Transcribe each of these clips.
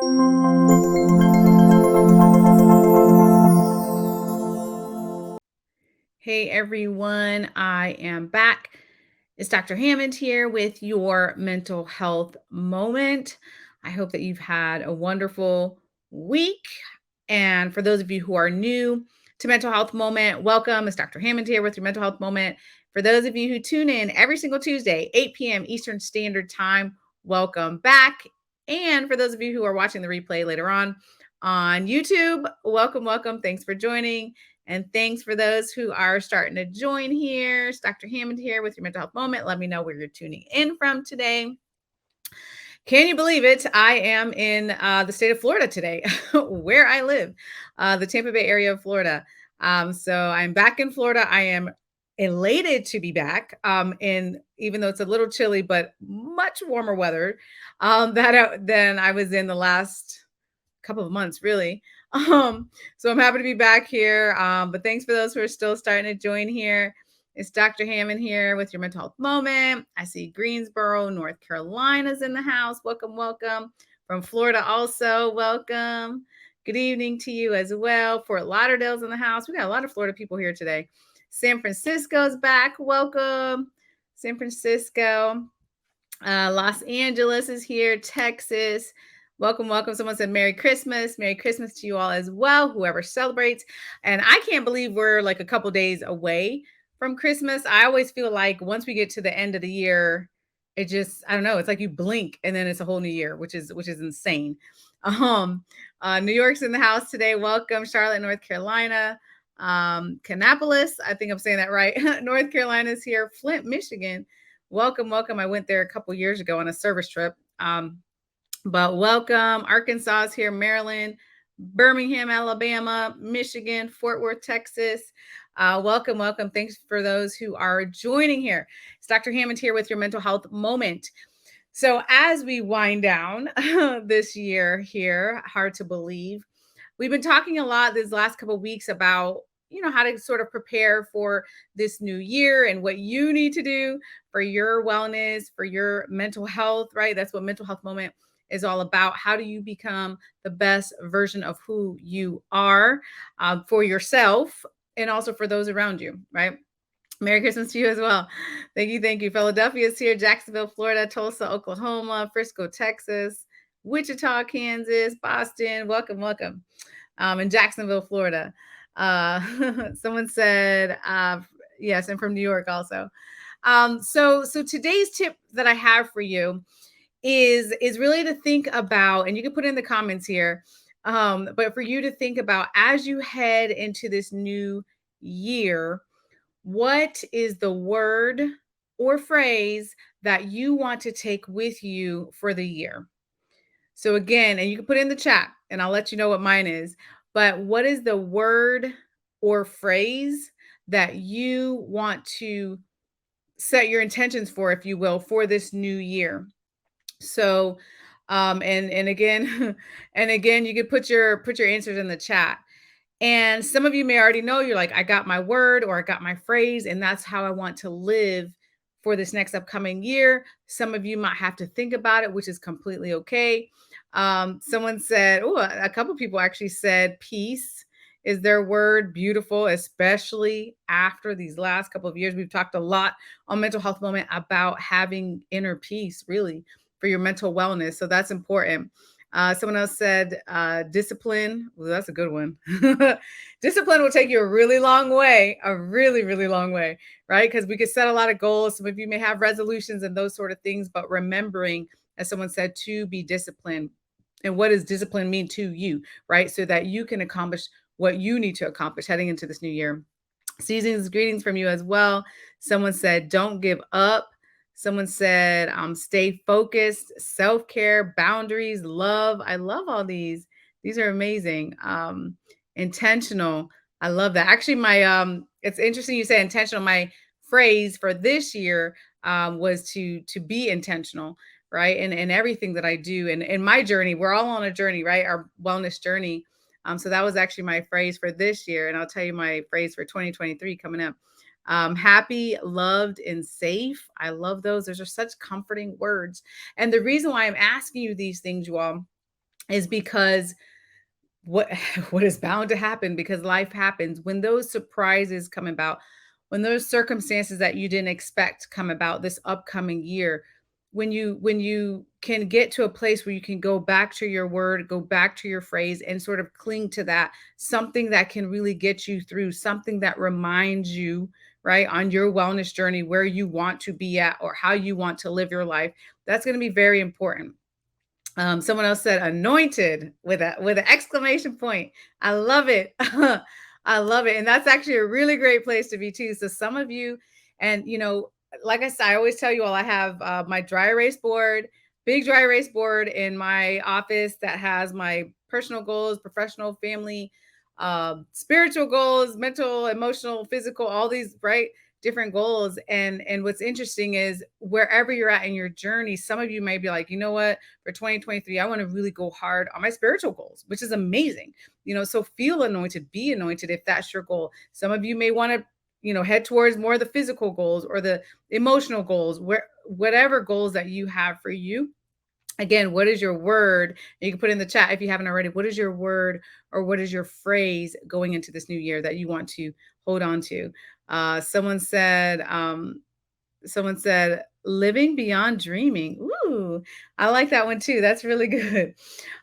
Hey everyone, I am back. It's Dr. Hammond here with your mental health moment. I hope that you've had a wonderful week. And for those of you who are new to Mental Health Moment, welcome. It's Dr. Hammond here with your Mental Health Moment. For those of you who tune in every single Tuesday, 8 p.m. Eastern Standard Time, welcome back. And for those of you who are watching the replay later on YouTube, welcome, welcome. Thanks for joining. And thanks for those who are starting to join here. It's Dr. Hammond here with your mental health moment. Let me know where you're tuning in from today. Can you believe it? I am in the state of Florida today, where I live, the Tampa Bay area of Florida. So I'm back in Florida. I am elated to be back in, even though it's a little chilly, but much warmer weather than I was in the last couple of months, really. So I'm happy to be back here. But thanks for those who are still starting to join here. It's Dr. Hammond here with your mental health moment. I see Greensboro, North Carolina's in the house. Welcome, welcome. From Florida also, welcome. Good evening to you as well. Fort Lauderdale's in the house. We got a lot of Florida people here today. San Francisco's back. Welcome. San Francisco. Los Angeles is here. Texas. Welcome, welcome. Someone said Merry Christmas. Merry Christmas to you all as well, whoever celebrates. And I can't believe we're like a couple days away from Christmas. I always feel like once we get to the end of the year, it just, I don't know, it's like you blink and then it's a whole new year, which is insane. New York's in the house today. Welcome. Charlotte, North Carolina. Kannapolis, I think I'm saying that right. North Carolina's here. Flint, Michigan. Welcome, welcome. I went there a couple years ago on a service trip. But welcome. Arkansas is here, Maryland, Birmingham, Alabama, Michigan, Fort Worth, Texas. Welcome, welcome. Thanks for those who are joining here. It's Dr. Hammond here with your mental health moment. So as we wind down this year here, hard to believe, we've been talking a lot these last couple of weeks about, how to sort of prepare for this new year and what you need to do for your wellness, for your mental health, right? That's what Mental Health Moment is all about. How do you become the best version of who you are for yourself and also for those around you, right? Merry Christmas to you as well. Thank you. Thank you. Philadelphia is here, Jacksonville, Florida, Tulsa, Oklahoma, Frisco, Texas, Wichita, Kansas, Boston. Welcome, welcome. In Jacksonville, Florida. Someone said, yes, and from New York also. So today's tip that I have for you is really to think about, and you can put in the comments here, but for you to think about as you head into this new year, what is the word or phrase that you want to take with you for the year? So again, and you can put it in the chat and I'll let you know what mine is, but what is the word or phrase that you want to set your intentions for, if you will, for this new year? So, and again, and again, you could put your answers in the chat. And some of you may already know, you're like, I got my word or I got my phrase, and that's how I want to live for this next upcoming year. Some of you might have to think about it, which is completely okay. Someone said, oh, a couple people actually said peace is their word. Beautiful, especially after these last couple of years. We've talked a lot on Mental Health Moment about having inner peace, really, for your mental wellness. So that's important. Someone else said discipline. Well, that's a good one. Discipline will take you a really long way, a really, really long way, right? Because we could set a lot of goals. Some of you may have resolutions and those sort of things, but remembering, as someone said, to be disciplined. And what does discipline mean to you, right? So that you can accomplish what you need to accomplish heading into this new year. Seasons, greetings from you as well. Someone said, don't give up. Someone said, stay focused, self-care, boundaries, love. I love all these. These are amazing. Intentional. I love that. Actually, it's interesting you say intentional. My phrase for this year was to be intentional, right? And everything that I do. And in my journey, we're all on a journey, right? Our wellness journey. So that was actually my phrase for this year. And I'll tell you my phrase for 2023 coming up. Happy, loved, and safe. I love those. Those are such comforting words. And the reason why I'm asking you these things, you all, is because what what is bound to happen, because life happens when those surprises come about, when those circumstances that you didn't expect come about this upcoming year, when you can get to a place where you can go back to your word, go back to your phrase, and sort of cling to that, something that can really get you through, something that reminds you, right, on your wellness journey, where you want to be at or how you want to live your life. That's going to be very important. Someone else said anointed with an exclamation point. I love it. I love it. And that's actually a really great place to be too. So some of you, and like I said, I always tell you all, I have my dry erase board, big dry erase board in my office that has my personal goals, professional, family, spiritual goals, mental, emotional, physical, all these, right? Different goals. And what's interesting is wherever you're at in your journey, some of you may be like, you know what, for 2023, I want to really go hard on my spiritual goals, which is amazing. So feel anointed, be anointed if that's your goal. Some of you may want to, head towards more of the physical goals or the emotional goals, whatever goals that you have for you. Again, what is your word? You can put in the chat if you haven't already. What is your word or what is your phrase going into this new year that you want to hold on to? Someone said, living beyond dreaming. Ooh, I like that one too. That's really good.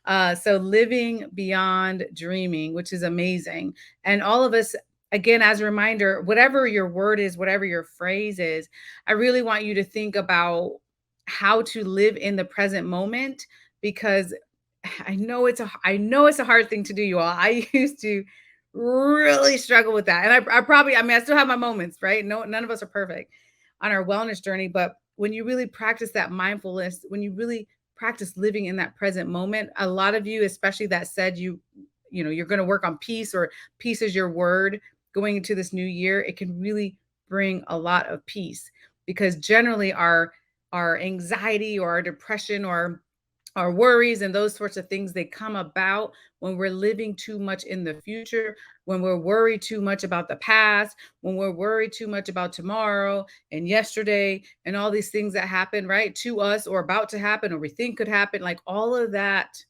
So living beyond dreaming, which is amazing. And all of us, again, as a reminder, whatever your word is, whatever your phrase is, I really want you to think about how to live in the present moment, because I know it's a hard thing to do, you all. I used to really struggle with that. And I still have my moments, right? No, none of us are perfect on our wellness journey. But when you really practice that mindfulness, when you really practice living in that present moment, a lot of you, especially that said you're going to work on peace, or peace is your word going into this new year, it can really bring a lot of peace, because generally our anxiety or our depression or our worries and those sorts of things, they come about when we're living too much in the future, when we're worried too much about the past, when we're worried too much about tomorrow and yesterday and all these things that happen, right, to us or about to happen or we think could happen. Like all of that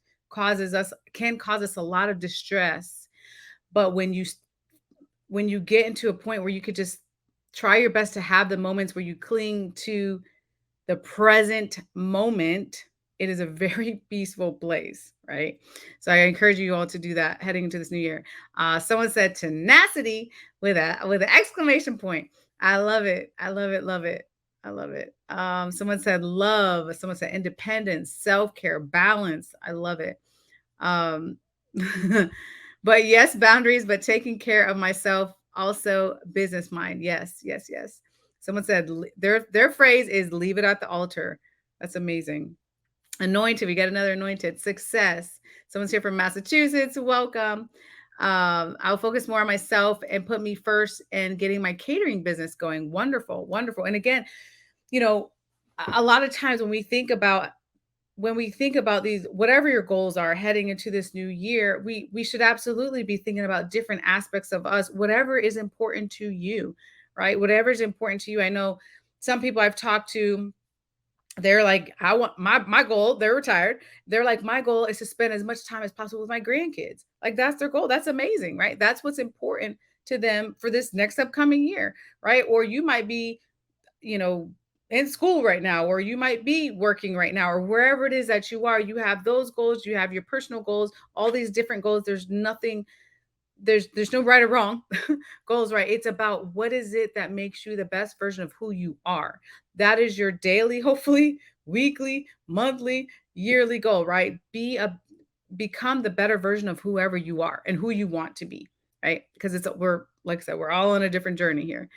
can cause us a lot of distress. But when you get into a point where you could just try your best to have the moments where you cling to the present moment, it is a very peaceful place, right? So I encourage you all to do that heading into this new year. Someone said tenacity with an exclamation point. I love it. I love it. Love it. I love it. Someone said love. Someone said independence, self care, balance. I love it. Um, but yes, boundaries, but taking care of myself, also business mind. Yes, yes, yes. Someone said their phrase is leave it at the altar. That's amazing. Anointed, we got another anointed. Success. Someone's here from Massachusetts. Welcome. I'll focus more on myself and put me first and getting my catering business going. Wonderful, wonderful. And again, you know, a lot of times when we think about these, whatever your goals are heading into this new year, we should absolutely be thinking about different aspects of us, whatever is important to you, right? Whatever is important to you. I know some people I've talked to, they're like, I want my goal, they're retired. They're like, my goal is to spend as much time as possible with my grandkids. Like that's their goal. That's amazing, right? That's what's important to them for this next upcoming year, right? Or you might be, you know, in school right now, or you might be working right now, or wherever it is that you are, you have those goals, you have your personal goals, all these different goals. There's no right or wrong goals, right? It's about what is it that makes you the best version of who you are. That is your daily, hopefully weekly, monthly, yearly goal, right? Become the better version of whoever you are and who you want to be, right? Because we're, like I said, we're all on a different journey here.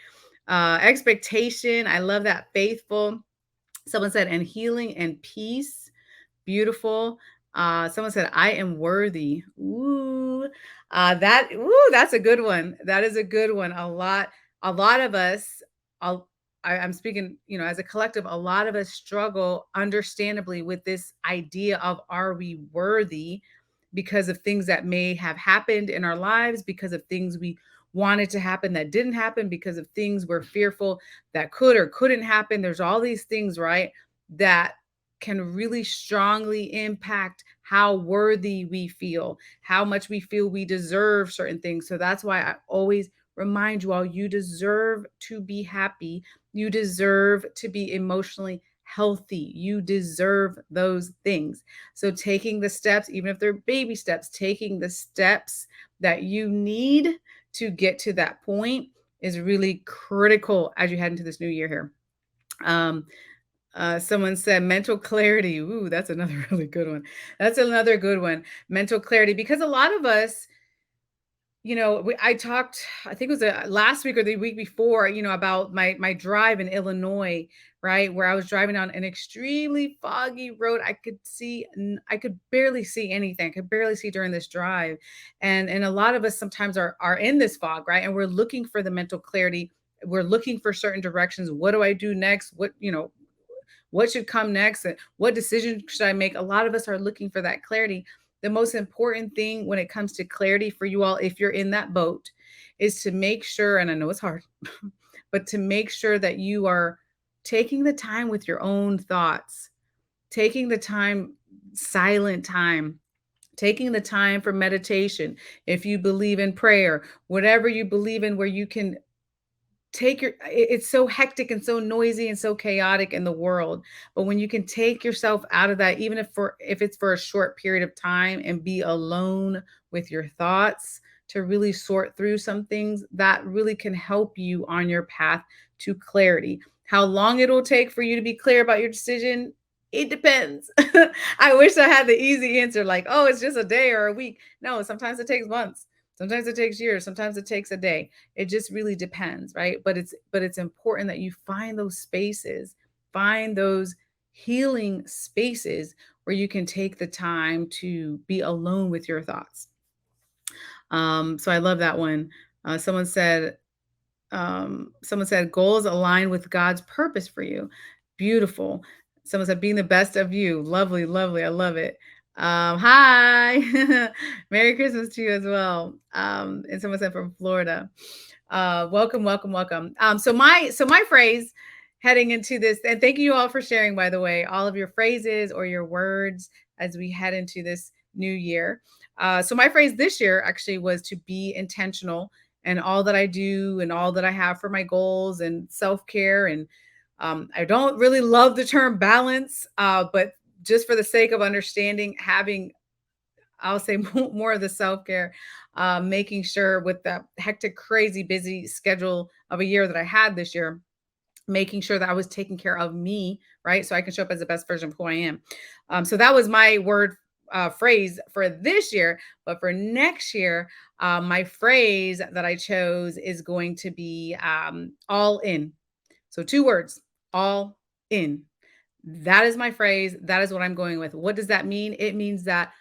Expectation, I love that. Faithful. Someone said, and healing and peace. Beautiful. Someone said, I am worthy. Ooh, that's a good one. That is a good one. A lot of us, I'm speaking, as a collective, a lot of us struggle understandably with this idea of, are we worthy, because of things that may have happened in our lives, because of things we wanted to happen that didn't happen, because of things we're fearful that could or couldn't happen. There's all these things, right, that can really strongly impact how worthy we feel, how much we feel we deserve certain things. So that's why I always remind you all, you deserve to be happy. You deserve to be emotionally healthy. You deserve those things. So taking the steps, even if they're baby steps, taking the steps that you need to get to that point is really critical as you head into this new year here. Um, Someone said mental clarity. Ooh, that's another really good one. That's another good one. Mental clarity, because a lot of us, I talked, I think it was last week or the week before, about my drive in Illinois, right, where I was driving on an extremely foggy road. I could barely see anything. I could barely see during this drive, and a lot of us sometimes are in this fog, right, and we're looking for the mental clarity. We're looking for certain directions. What do I do next? What should come next? And what decision should I make? A lot of us are looking for that clarity. The most important thing when it comes to clarity for you all, if you're in that boat, is to make sure, and I know it's hard, but to make sure that you are taking the time with your own thoughts, taking the time, silent time, taking the time for meditation. If you believe in prayer, whatever you believe in, where you can it's so hectic and so noisy and so chaotic in the world, but when you can take yourself out of that, even if it's for a short period of time, and be alone with your thoughts to really sort through some things, that really can help you on your path to clarity. How long it'll take for you to be clear about your decision, it depends. I wish I had the easy answer, like, oh, it's just a day or a week. No, sometimes it takes months, sometimes it takes years, sometimes it takes a day. It just really depends, right? But it's important that you find those spaces, find those healing spaces where you can take the time to be alone with your thoughts. So I love that one. Someone said goals align with God's purpose for you. Beautiful. Someone said being the best of you. Lovely, lovely. I love it. Hi. Merry Christmas to you as well. And someone said from Florida. Welcome, welcome, welcome. So my phrase heading into this, and thank you all for sharing, by the way, all of your phrases or your words as we head into this new year. So my phrase this year actually was to be intentional and all that I do and all that I have for my goals and self care. And I don't really love the term balance, but just for the sake of understanding, having, I'll say, more of the self care, making sure with the hectic, crazy, busy schedule of a year that I had this year, making sure that I was taking care of me, right? So I can show up as the best version of who I am. So that was my word phrase for this year. But for next year, my phrase that I chose is going to be all in. So two words, all in. That is my phrase. That is what I'm going with. What does that mean? It means that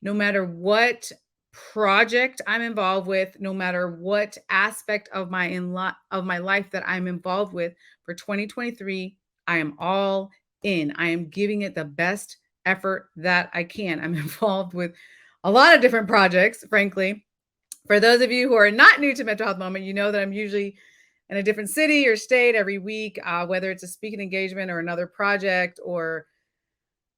no matter what project I'm involved with, no matter what aspect of my life that I'm involved with for 2023, I am all in. I am giving it the best effort that I can. I'm involved with a lot of different projects, frankly. For those of you who are not new to Mental Health Moment, you know that I'm usually in a different city or state every week, whether it's a speaking engagement or another project or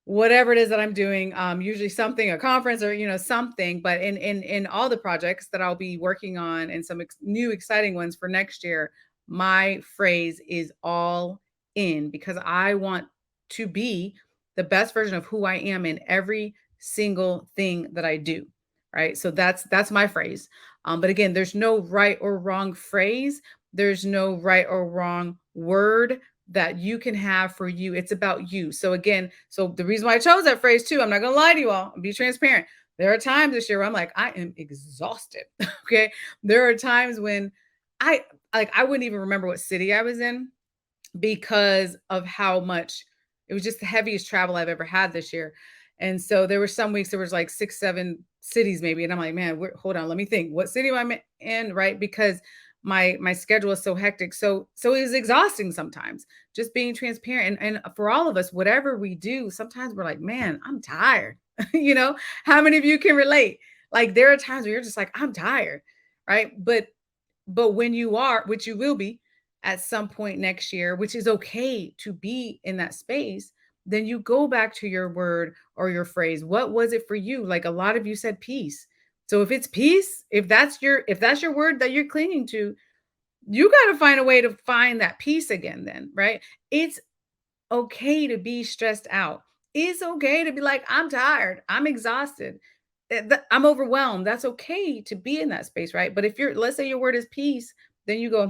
whatever it is that I'm doing, usually something, a conference or something. But in all the projects that I'll be working on and some new exciting ones for next year, my phrase is all in, because I want to be the best version of who I am in every single thing that I do. Right. So that's my phrase. But again, there's no right or wrong phrase. There's no right or wrong word that you can have for you. It's about you. So again, so the reason why I chose that phrase too, I'm not gonna lie to you all, I'll be transparent. There are times this year where I'm like, I am exhausted. Okay. There are times when I I wouldn't even remember what city I was in because of how much it was just the heaviest travel I've ever had this year. And so there were some weeks there was like 6, 7 cities maybe. And I'm like, man, hold on, let me think. What city am I in? Right. Because my schedule is so hectic. So it was exhausting sometimes, just being transparent. And for all of us, whatever we do, sometimes we're like, man, I'm tired. How many of you can relate? Like there are times where you're just like, I'm tired. Right. But when you are, which you will be at some point next year, which is okay to be in that space, then you go back to your word or your phrase. What was it for you? Like a lot of you said peace. So if it's peace, if that's your word that you're clinging to, you got to find a way to find that peace again then, right? It's okay to be stressed out. It's okay to be like, I'm tired, I'm exhausted, I'm overwhelmed. That's okay to be in that space, right? But if you're, let's say your word is peace, then you go,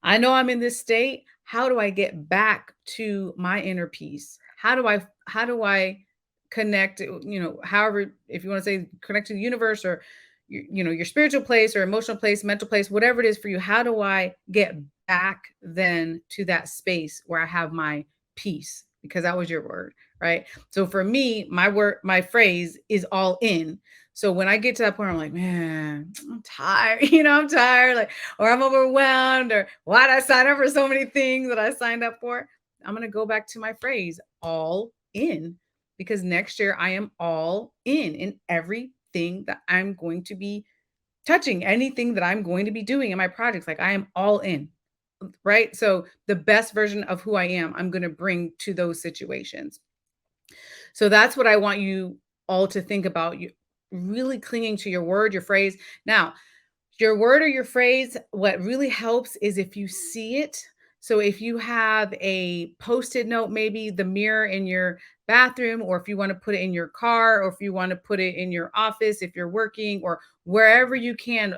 I know I'm in this state. How do I get back to my inner peace? How do I connect, however, if you want to say connect to the universe or your spiritual place or emotional place, mental place, whatever it is for you, how do I get back then to that space where I have my peace? Because that was your word, right? So for me, my word, my phrase is all in. So when I get to that point, I'm like, man, I'm tired. I'm tired. Like, or I'm overwhelmed, or why did I sign up for so many things that I signed up for? I'm going to go back to my phrase, all in, because next year I am all in everything that I'm going to be touching, anything that I'm going to be doing in my projects. Like I am all in, right? So the best version of who I am, I'm going to bring to those situations. So that's what I want you all to think about. You really clinging to your word, your phrase. Now, your word or your phrase, what really helps is if you see it. So if you have a post-it note, maybe the mirror in your bathroom, or if you want to put it in your car, or if you want to put it in your office, if you're working, or wherever you can,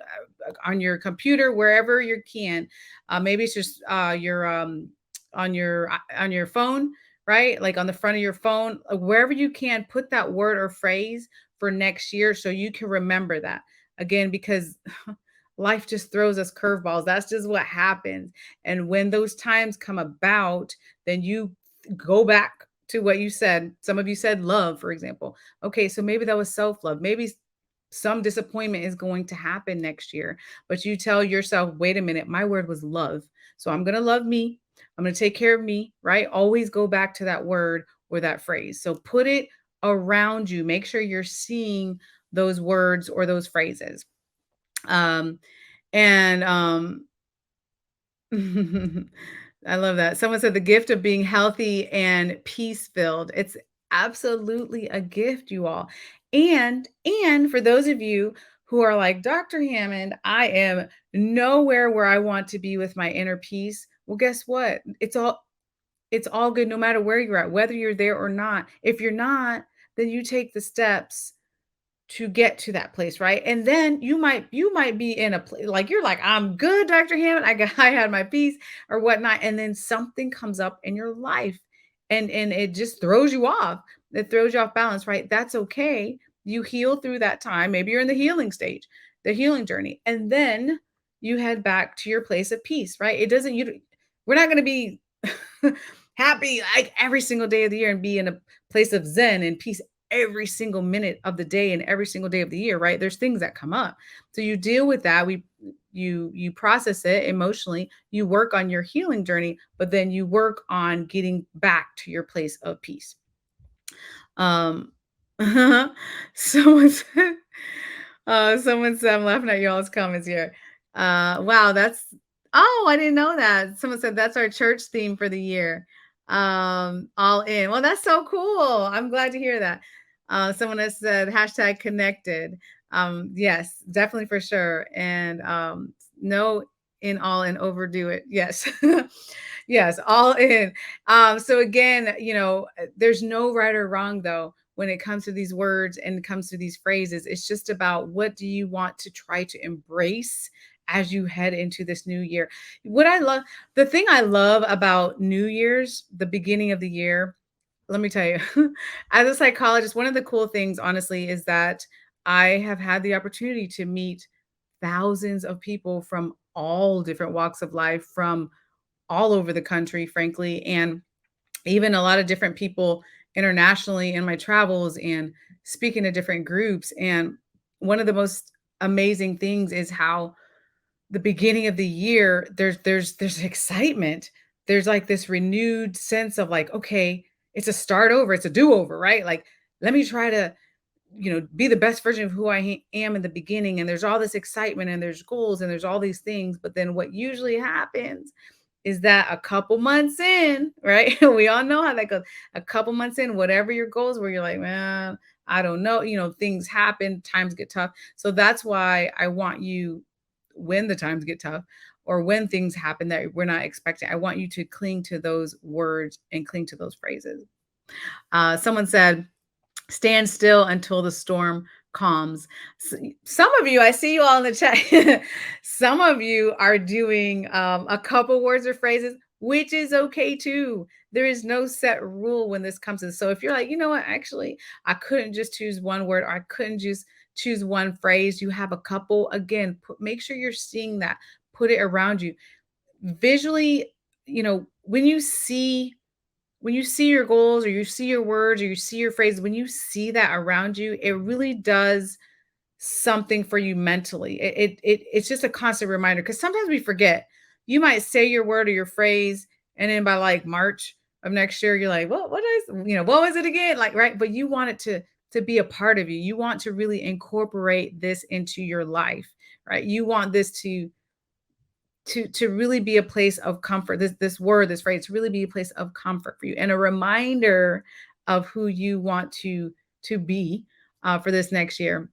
on your computer, wherever you can. Maybe it's just your on your phone, right? Like on the front of your phone, wherever you can, put that word or phrase for next year so you can remember that again, because life just throws us curveballs. That's just what happens. And when those times come about, then you go back to what you said. Some of you said love, for example. Okay, so maybe that was self love. Maybe some disappointment is going to happen next year, but you tell yourself, wait a minute, my word was love. So I'm going to love me. I'm going to take care of me, right? Always go back to that word or that phrase. So put it around you. Make sure you're seeing those words or those phrases. Um, and I love that. Someone said the gift of being healthy and peace filled. It's absolutely a gift, you all. And for those of you who are like, Dr. Hammond, I am nowhere where I want to be with my inner peace. Well, guess what? It's all good no matter where you're at, whether you're there or not. If you're not, then you take the steps to get to that place, right? And then you might be in a place like you're like, I'm good, Dr. Hammond. I had my peace or whatnot. And then something comes up in your life and it just throws you off. It throws you off balance, right? That's okay. You heal through that time. Maybe you're in the healing stage, the healing journey. And then you head back to your place of peace, right? It doesn't, you we're not going to be happy like every single day of the year and be in a place of zen and peace every single minute of the day and every single day of the year, right? There's things that come up. So you deal with that. You process it emotionally, you work on your healing journey, but then you work on getting back to your place of peace. Um someone said, someone said, I'm laughing at y'all's comments here. Wow, oh, I didn't know that. Someone said that's our church theme for the year. All in. Well, that's so cool. I'm glad to hear that. Someone has said hashtag connected. Yes, definitely for sure. And no in all and overdo it. Yes. Yes, all in. So again, there's no right or wrong though when it comes to these words and it comes to these phrases. It's just about what do you want to try to embrace as you head into this new year. The thing I love about New Year's, the beginning of the year, let me tell you, as a psychologist, one of the cool things, honestly, is that I have had the opportunity to meet thousands of people from all different walks of life, from all over the country, frankly, and even a lot of different people internationally in my travels and speaking to different groups. And one of the most amazing things is how the beginning of the year, there's excitement. There's like this renewed sense of like, okay, it's a start over, it's a do-over, right? Like, let me try to, be the best version of who I am in the beginning. And there's all this excitement and there's goals and there's all these things. But then what usually happens is that a couple months in, right? We all know how that goes. A couple months in, whatever your goals were, you're like, man, I don't know. Things happen, times get tough. So that's why I want you, when the times get tough or when things happen that we're not expecting, I want you to cling to those words and cling to those phrases. Someone said, stand still until the storm calms. Some of you, I see you all in the chat. Some of you are doing a couple words or phrases, which is okay too. There is no set rule when this comes to. So if you're like, you know what, actually, I couldn't just choose one word or I couldn't just choose one phrase, you have a couple. Again, make sure you're seeing that. Put it around you visually. When you see your goals or you see your words or you see your phrases, when you see that around you, it really does something for you mentally. It's just a constant reminder because sometimes we forget. You might say your word or your phrase, and then by like March of next year, you're like, what was it again? Like, right. But you want it to be a part of you. You want to really incorporate this into your life, right? You want this to really be a place of comfort. This word, this phrase, to really be a place of comfort for you and a reminder of who you want to be for this next year.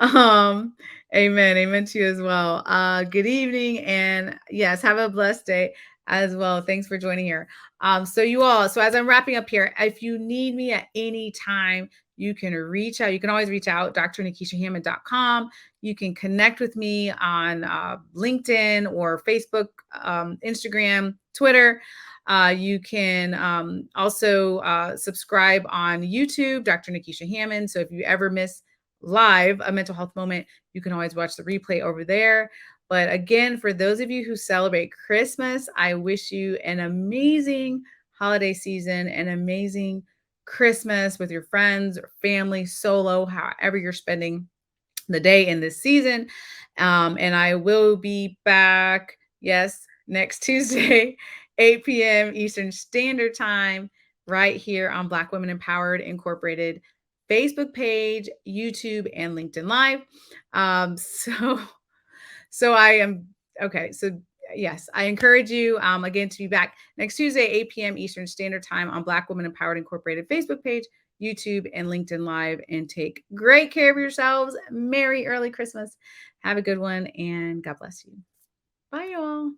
um, amen to you as well. Good evening, and yes, have a blessed day as well. Thanks for joining here. So as I'm wrapping up here, if you need me at any time, you can reach out. You can always reach out, drnekeshiahammond.com. You can connect with me on LinkedIn or Facebook, Instagram, Twitter. You can also subscribe on YouTube, Dr. Nekeshia Hammond. So if you ever miss live a mental health moment, you can always watch the replay over there. But again, for those of you who celebrate Christmas, I wish you an amazing holiday season, an amazing Christmas with your friends or family, solo, however you're spending the day in this season. And I will be back, yes, next Tuesday, 8 p.m. Eastern Standard Time, right here on Black Women Empowered Incorporated Facebook page, YouTube, and LinkedIn Live. So I am okay. So yes, I encourage you again to be back next Tuesday, 8 p.m. Eastern Standard Time on Black Women Empowered Incorporated Facebook page, YouTube, and LinkedIn Live. And take great care of yourselves. Merry early Christmas. Have a good one, and God bless you. Bye, y'all.